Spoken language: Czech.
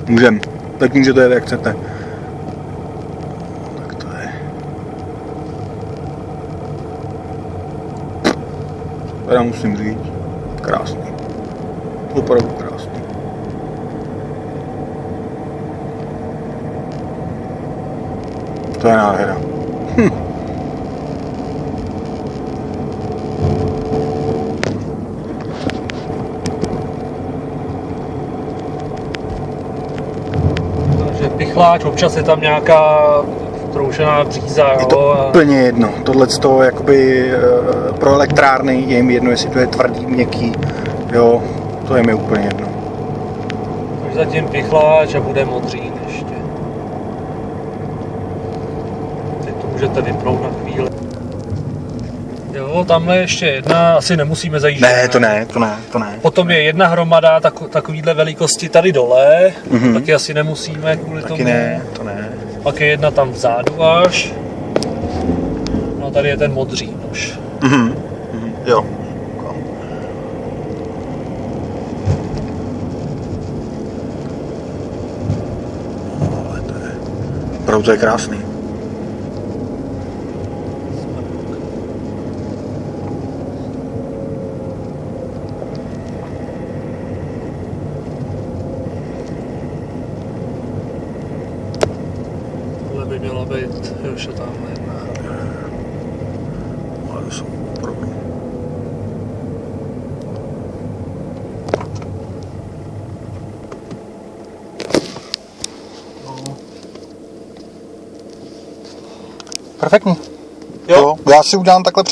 Můžem. Tak můžete, jak chcete. Tak to je. Teda musím říct. Krásný. Opravdu krásný. To je nádhera. Takže pichláč, občas je tam nějaká troušená bříza, Je to úplně jedno. Tohle z toho jakoby pro elektrárny je jim jedno, jestli to je tvrdý, měkký. Jo, to je mi úplně jedno. Takže zatím pichláč a bude modří ještě. Teď to můžete vypnout na chvíli. Jo, tamhle ještě jedna, asi nemusíme zajíždět. Ne, to ne. Potom je jedna hromada takovýhle velikosti tady dole, taky asi nemusíme kvůli Taky tomu. ne, to ne. Pak je jedna tam vzadu až. No a tady je ten modří už. Jo. Ale to je... Opravdu to je krásný. Tohle by měla být ještě tamhle jedna. Ale to jsou opravdu... Perfektní. Jo, já si udělám takhle před